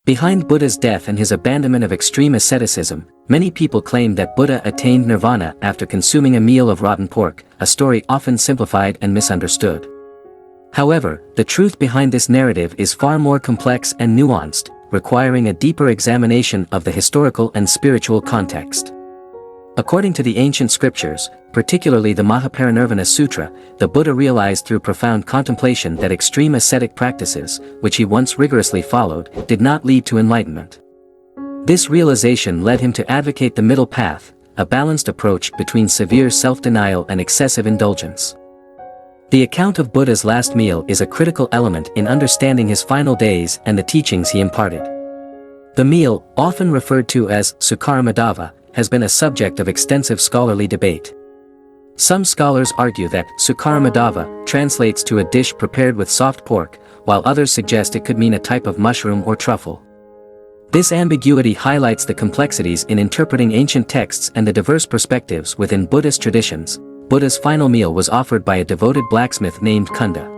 Behind Buddha's death and his abandonment of extreme asceticism, many people claim that Buddha attained nirvana after consuming a meal of rotten pork, a story often simplified and misunderstood. However, the truth behind this narrative is far more complex and nuanced, requiring a deeper examination of the historical and spiritual context. According to the ancient scriptures, particularly the Mahaparinirvana Sutra, the Buddha realized through profound contemplation that extreme ascetic practices, which he once rigorously followed, did not lead to enlightenment. This realization led him to advocate the middle path, a balanced approach between severe self-denial and excessive indulgence. The account of Buddha's last meal is a critical element in understanding his final days and the teachings he imparted. The meal, often referred to as Sukaramadava, has been a subject of extensive scholarly debate. Some scholars argue that Sukaramadava translates to a dish prepared with soft pork, while others suggest it could mean a type of mushroom or truffle. This ambiguity highlights the complexities in interpreting ancient texts and the diverse perspectives within Buddhist traditions. Buddha's final meal was offered by a devoted blacksmith named Kunda.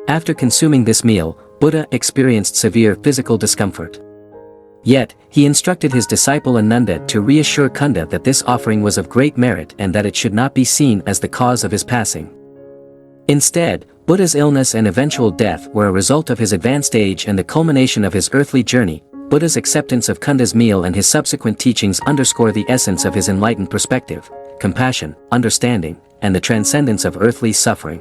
After consuming this meal, Buddha experienced severe physical discomfort. Yet, he instructed his disciple Ananda to reassure Kunda that this offering was of great merit and that it should not be seen as the cause of his passing. Instead, Buddha's illness and eventual death were a result of his advanced age and the culmination of his earthly journey. Buddha's acceptance of Kunda's meal and his subsequent teachings underscore the essence of his enlightened perspective: compassion, understanding, and the transcendence of earthly suffering.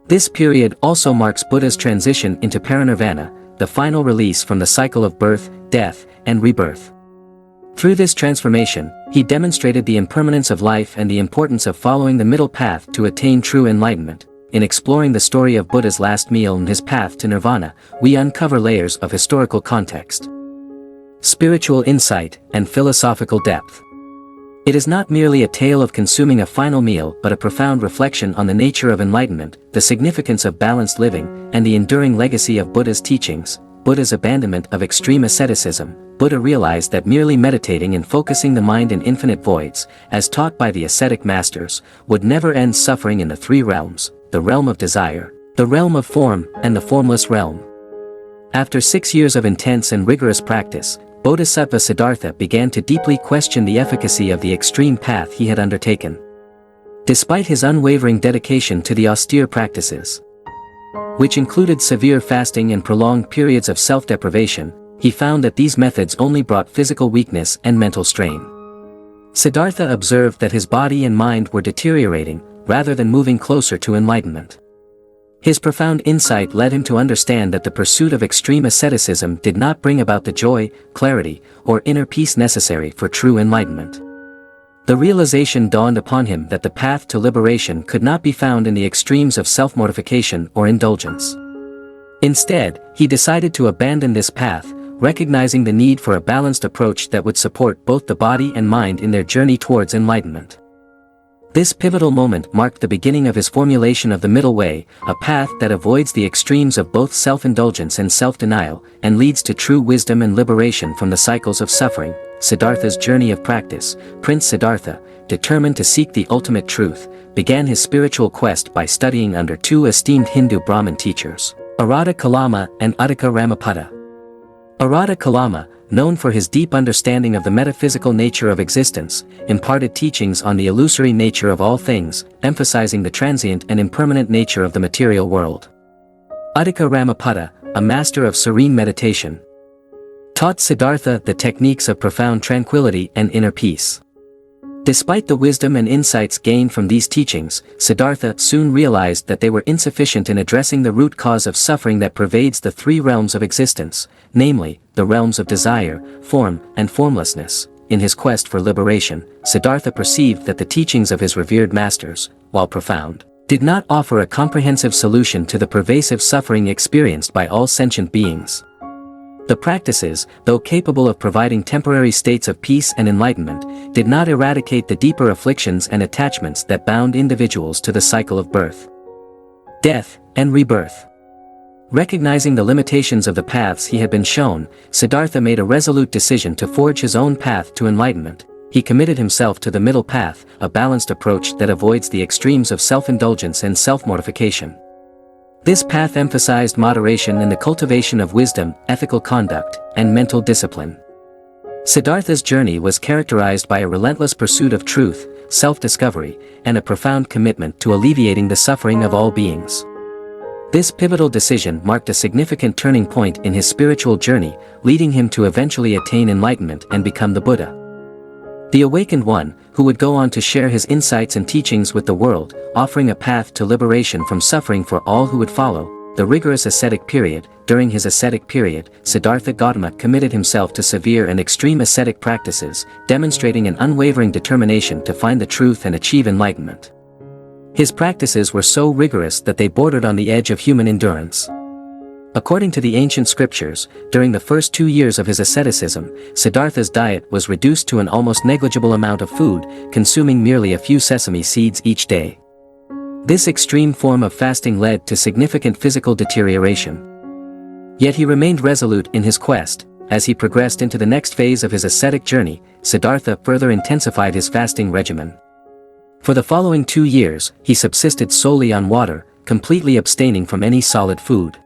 This period also marks Buddha's transition into parinirvana, the final release from the cycle of birth, death, and rebirth. Through this transformation, he demonstrated the impermanence of life and the importance of following the middle path to attain true enlightenment. In exploring the story of Buddha's last meal and his path to nirvana, we uncover layers of historical context, spiritual insight, and philosophical depth. It is not merely a tale of consuming a final meal but a profound reflection on the nature of enlightenment, the significance of balanced living, and the enduring legacy of Buddha's teachings. Buddha's abandonment of extreme asceticism. Buddha realized that merely meditating and focusing the mind in infinite voids, as taught by the ascetic masters, would never end suffering in the three realms: the realm of desire, the realm of form, and the formless realm. After 6 years of intense and rigorous practice, Bodhisattva Siddhartha began to deeply question the efficacy of the extreme path he had undertaken. Despite his unwavering dedication to the austere practices, which included severe fasting and prolonged periods of self-deprivation, he found that these methods only brought physical weakness and mental strain. Siddhartha observed that his body and mind were deteriorating, rather than moving closer to enlightenment. His profound insight led him to understand that the pursuit of extreme asceticism did not bring about the joy, clarity, or inner peace necessary for true enlightenment. The realization dawned upon him that the path to liberation could not be found in the extremes of self-mortification or indulgence. Instead, he decided to abandon this path, recognizing the need for a balanced approach that would support both the body and mind in their journey towards enlightenment. This pivotal moment marked the beginning of his formulation of the middle way, a path that avoids the extremes of both self-indulgence and self-denial, and leads to true wisdom and liberation from the cycles of suffering. Siddhartha's journey of practice. Prince Siddhartha, determined to seek the ultimate truth, began his spiritual quest by studying under two esteemed Hindu Brahmin teachers, Arada Kalama and Uddaka Ramapada. Arada Kalama, known for his deep understanding of the metaphysical nature of existence, imparted teachings on the illusory nature of all things, emphasizing the transient and impermanent nature of the material world. Uddaka Ramapada, a master of serene meditation, taught Siddhartha the techniques of profound tranquility and inner peace. Despite the wisdom and insights gained from these teachings, Siddhartha soon realized that they were insufficient in addressing the root cause of suffering that pervades the three realms of existence, namely, the realms of desire, form, and formlessness. In his quest for liberation, Siddhartha perceived that the teachings of his revered masters, while profound, did not offer a comprehensive solution to the pervasive suffering experienced by all sentient beings. The practices, though capable of providing temporary states of peace and enlightenment, did not eradicate the deeper afflictions and attachments that bound individuals to the cycle of birth, death, and rebirth. Recognizing the limitations of the paths he had been shown, Siddhartha made a resolute decision to forge his own path to enlightenment. He committed himself to the middle path, a balanced approach that avoids the extremes of self-indulgence and self-mortification. This path emphasized moderation in the cultivation of wisdom, ethical conduct, and mental discipline. Siddhartha's journey was characterized by a relentless pursuit of truth, self-discovery, and a profound commitment to alleviating the suffering of all beings. This pivotal decision marked a significant turning point in his spiritual journey, leading him to eventually attain enlightenment and become the Buddha. The awakened one, who would go on to share his insights and teachings with the world, offering a path to liberation from suffering for all who would follow. The rigorous ascetic period. During his ascetic period, Siddhartha Gautama committed himself to severe and extreme ascetic practices, demonstrating an unwavering determination to find the truth and achieve enlightenment. His practices were so rigorous that they bordered on the edge of human endurance. According to the ancient scriptures, during the first 2 years of his asceticism, Siddhartha's diet was reduced to an almost negligible amount of food, consuming merely a few sesame seeds each day. This extreme form of fasting led to significant physical deterioration. Yet he remained resolute in his quest. As he progressed into the next phase of his ascetic journey, Siddhartha further intensified his fasting regimen. For the following 2 years, he subsisted solely on water, completely abstaining from any solid food.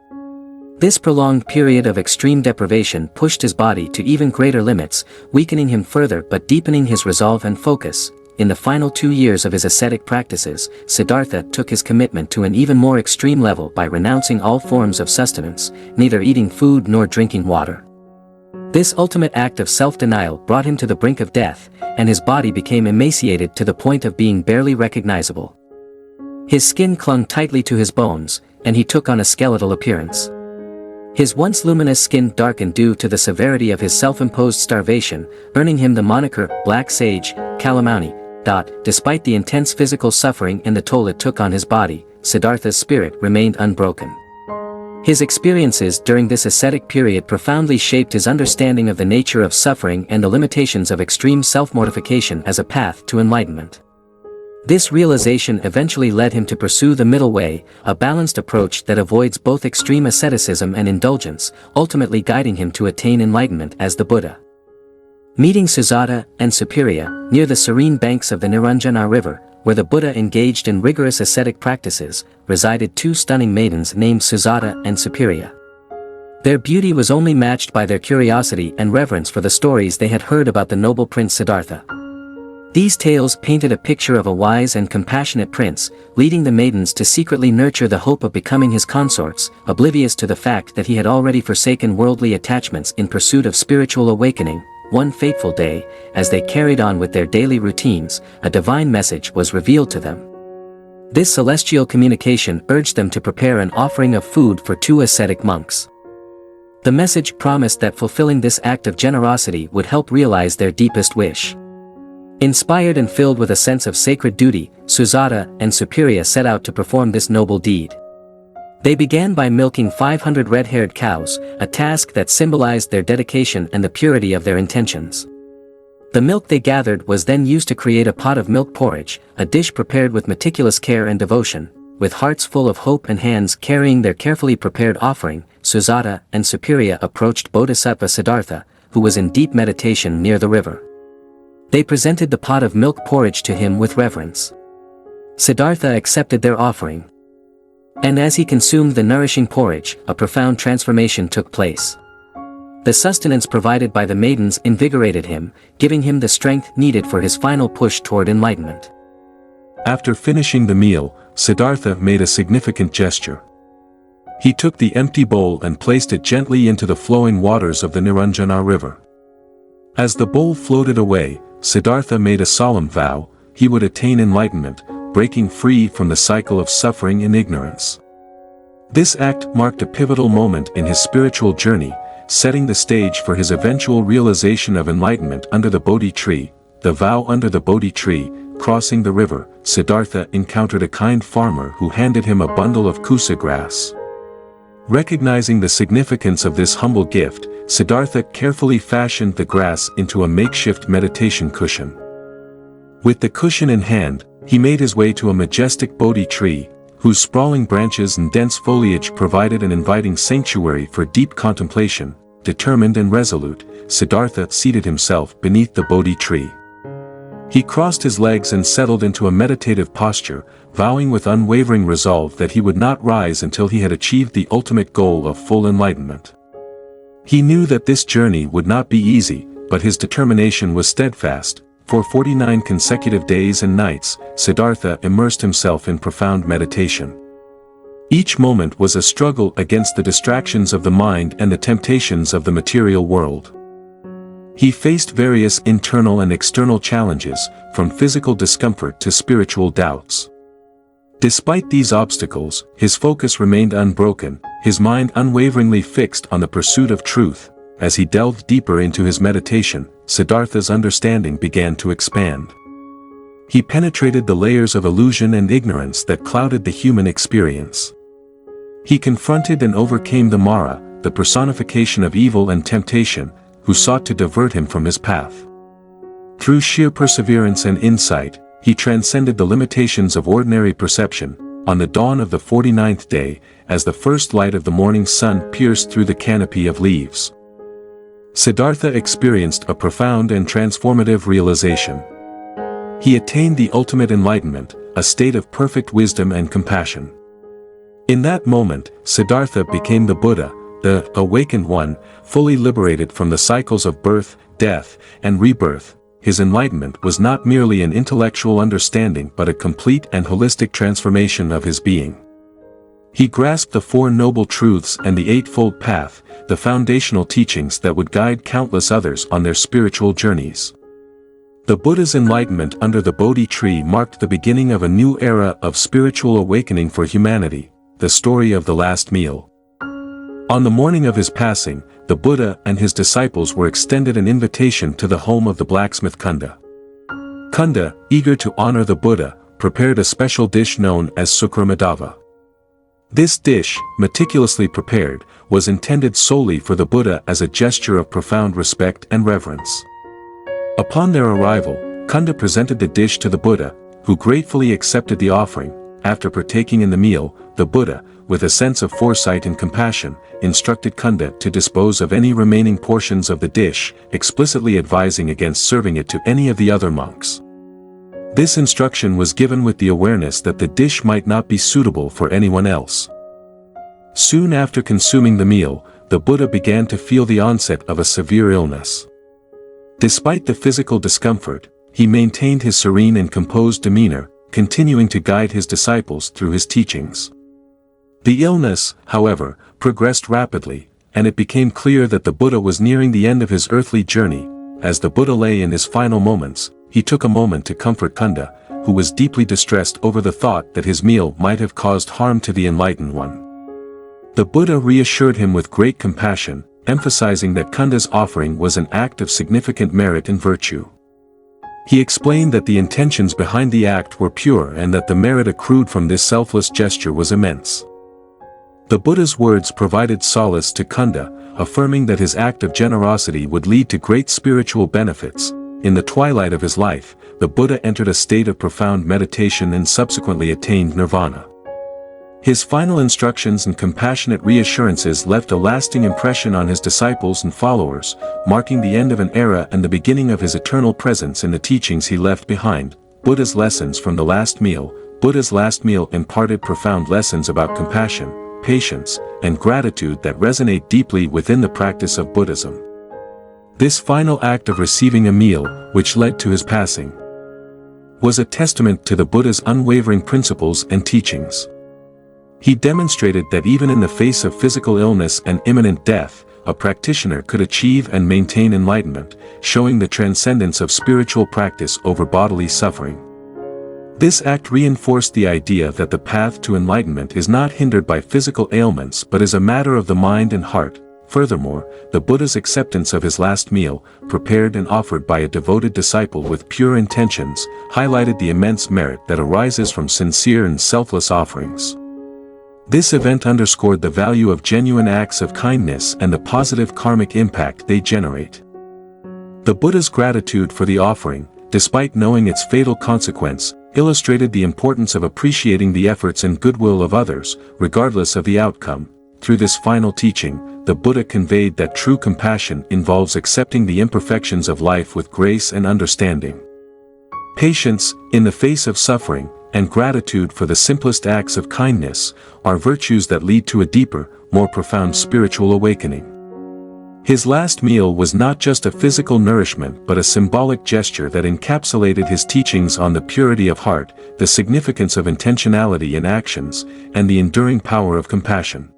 This prolonged period of extreme deprivation pushed his body to even greater limits, weakening him further but deepening his resolve and focus. In the final 2 years of his ascetic practices, Siddhartha took his commitment to an even more extreme level by renouncing all forms of sustenance, neither eating food nor drinking water. This ultimate act of self-denial brought him to the brink of death, and his body became emaciated to the point of being barely recognizable. His skin clung tightly to his bones, and he took on a skeletal appearance. His once luminous skin darkened due to the severity of his self-imposed starvation, earning him the moniker Black Sage, Kalamani. Despite the intense physical suffering and the toll it took on his body, Siddhartha's spirit remained unbroken. His experiences during this ascetic period profoundly shaped his understanding of the nature of suffering and the limitations of extreme self-mortification as a path to enlightenment. This realization eventually led him to pursue the middle way, a balanced approach that avoids both extreme asceticism and indulgence, ultimately guiding him to attain enlightenment as the Buddha. Meeting Suzata and Superiya, near the serene banks of the Nirvana river, where the Buddha engaged in rigorous ascetic practices, resided 2 stunning maidens named Suzata and Superiya. Their beauty was only matched by their curiosity and reverence for the stories they had heard about the noble Prince Siddhartha. These tales painted a picture of a wise and compassionate prince, leading the maidens to secretly nurture the hope of becoming his consorts, oblivious to the fact that he had already forsaken worldly attachments in pursuit of spiritual awakening. One fateful day, as they carried on with their daily routines, a divine message was revealed to them. This celestial communication urged them to prepare an offering of food for 2 ascetic monks. The message promised that fulfilling this act of generosity would help realize their deepest wish. Inspired and filled with a sense of sacred duty, Suzata and Superiya set out to perform this noble deed. They began by milking 500 red-haired cows, a task that symbolized their dedication and the purity of their intentions. The milk they gathered was then used to create a pot of milk porridge, a dish prepared with meticulous care and devotion. With hearts full of hope and hands carrying their carefully prepared offering, Suzata and Superiya approached Bodhisattva Siddhartha, who was in deep meditation near the river. They presented the pot of milk porridge to him with reverence. Siddhartha accepted their offering. And as he consumed the nourishing porridge, a profound transformation took place. The sustenance provided by the maidens invigorated him, giving him the strength needed for his final push toward enlightenment. After finishing the meal, Siddhartha made a significant gesture. He took the empty bowl and placed it gently into the flowing waters of the Nirvana river. As the bowl floated away, Siddhartha made a solemn vow: he would attain enlightenment, breaking free from the cycle of suffering and ignorance. This act marked a pivotal moment in his spiritual journey, setting the stage for his eventual realization of enlightenment under the Bodhi tree. The vow under the Bodhi tree. Crossing the river, Siddhartha encountered a kind farmer who handed him a bundle of kusa grass. Recognizing the significance of this humble gift, Siddhartha carefully fashioned the grass into a makeshift meditation cushion. With the cushion in hand, he made his way to a majestic Bodhi tree, whose sprawling branches and dense foliage provided an inviting sanctuary for deep contemplation. Determined and resolute, Siddhartha seated himself beneath the Bodhi tree. He crossed his legs and settled into a meditative posture, vowing with unwavering resolve that he would not rise until he had achieved the ultimate goal of full enlightenment. He knew that this journey would not be easy, but his determination was steadfast. For 49 consecutive days and nights, Siddhartha immersed himself in profound meditation. Each moment was a struggle against the distractions of the mind and the temptations of the material world. He faced various internal and external challenges, from physical discomfort to spiritual doubts. Despite these obstacles, his focus remained unbroken, his mind unwaveringly fixed on the pursuit of truth. As he delved deeper into his meditation, Siddhartha's understanding began to expand. He penetrated the layers of illusion and ignorance that clouded the human experience. He confronted and overcame the Mara, the personification of evil and temptation, who sought to divert him from his path. Through sheer perseverance and insight, he transcended the limitations of ordinary perception. On the dawn of the 49th day, as the first light of the morning sun pierced through the canopy of leaves, Siddhartha experienced a profound and transformative realization. He attained the ultimate enlightenment, a state of perfect wisdom and compassion. In that moment, Siddhartha became the Buddha, the awakened one, fully liberated from the cycles of birth, death, and rebirth. His enlightenment was not merely an intellectual understanding but a complete and holistic transformation of his being. He grasped the Four Noble Truths and the Eightfold Path, the foundational teachings that would guide countless others on their spiritual journeys. The Buddha's enlightenment under the Bodhi tree marked the beginning of a new era of spiritual awakening for humanity, the story of the last meal. On the morning of his passing, the Buddha and his disciples were extended an invitation to the home of the blacksmith Kunda. Kunda, eager to honor the Buddha, prepared a special dish known as Sukramidava. This dish, meticulously prepared, was intended solely for the Buddha as a gesture of profound respect and reverence. Upon their arrival, Kunda presented the dish to the Buddha, who gratefully accepted the offering. After partaking in the meal, the Buddha, with a sense of foresight and compassion, instructed Kunda to dispose of any remaining portions of the dish, explicitly advising against serving it to any of the other monks. This instruction was given with the awareness that the dish might not be suitable for anyone else. Soon after consuming the meal, the Buddha began to feel the onset of a severe illness. Despite the physical discomfort, he maintained his serene and composed demeanor, continuing to guide his disciples through his teachings. The illness, however, progressed rapidly, and it became clear that the Buddha was nearing the end of his earthly journey. As the Buddha lay in his final moments, he took a moment to comfort Kunda, who was deeply distressed over the thought that his meal might have caused harm to the enlightened one. The Buddha reassured him with great compassion, emphasizing that Kunda's offering was an act of significant merit and virtue. He explained that the intentions behind the act were pure and that the merit accrued from this selfless gesture was immense. The Buddha's words provided solace to Kunda, affirming that his act of generosity would lead to great spiritual benefits. In the twilight of his life, the Buddha entered a state of profound meditation and subsequently attained nirvana. His final instructions and compassionate reassurances left a lasting impression on his disciples and followers, marking the end of an era and the beginning of his eternal presence in the teachings he left behind. Buddha's lessons from the last meal. Buddha's last meal imparted profound lessons about compassion, patience, and gratitude that resonate deeply within the practice of Buddhism. This final act of receiving a meal, which led to his passing, was a testament to the Buddha's unwavering principles and teachings. He demonstrated that even in the face of physical illness and imminent death, a practitioner could achieve and maintain enlightenment, showing the transcendence of spiritual practice over bodily suffering. This act reinforced the idea that the path to enlightenment is not hindered by physical ailments but is a matter of the mind and heart. Furthermore, the Buddha's acceptance of his last meal, prepared and offered by a devoted disciple with pure intentions, highlighted the immense merit that arises from sincere and selfless offerings. This event underscored the value of genuine acts of kindness and the positive karmic impact they generate. The Buddha's gratitude for the offering, despite knowing its fatal consequence, illustrated the importance of appreciating the efforts and goodwill of others, regardless of the outcome. Through this final teaching, the Buddha conveyed that true compassion involves accepting the imperfections of life with grace and understanding. Patience, in the face of suffering, and gratitude for the simplest acts of kindness, are virtues that lead to a deeper, more profound spiritual awakening. His last meal was not just a physical nourishment but a symbolic gesture that encapsulated his teachings on the purity of heart, the significance of intentionality in actions, and the enduring power of compassion.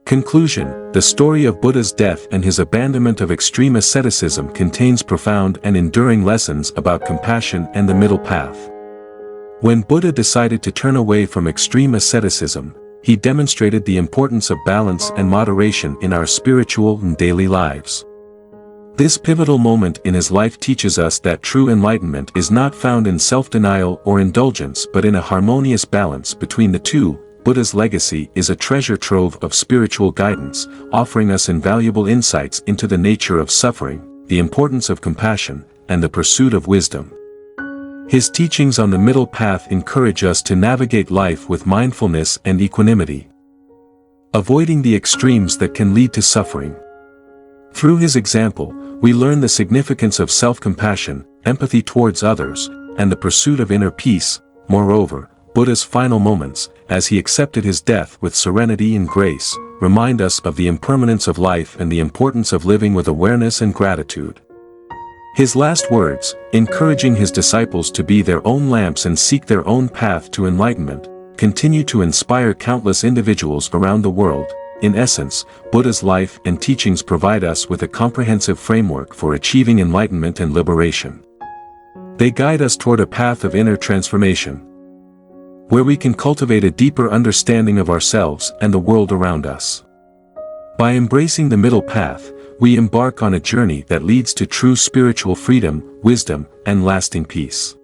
Conclusion: the story of Buddha's death and his abandonment of extreme asceticism contains profound and enduring lessons about compassion and the middle path. When Buddha decided to turn away from extreme asceticism, he demonstrated the importance of balance and moderation in our spiritual and daily lives. This pivotal moment in his life teaches us that true enlightenment is not found in self-denial or indulgence but in a harmonious balance between the two. Buddha's legacy is a treasure trove of spiritual guidance, offering us invaluable insights into the nature of suffering, the importance of compassion, and the pursuit of wisdom. His teachings on the middle path encourage us to navigate life with mindfulness and equanimity, avoiding the extremes that can lead to suffering. Through his example, we learn the significance of self-compassion, empathy towards others, and the pursuit of inner peace. Moreover, Buddha's final moments, as he accepted his death with serenity and grace, remind us of the impermanence of life and the importance of living with awareness and gratitude. His last words, encouraging his disciples to be their own lamps and seek their own path to enlightenment, continue to inspire countless individuals around the world. In essence, Buddha's life and teachings provide us with a comprehensive framework for achieving enlightenment and liberation. They guide us toward a path of inner transformation, where we can cultivate a deeper understanding of ourselves and the world around us. By embracing the middle path, we embark on a journey that leads to true spiritual freedom, wisdom, and lasting peace.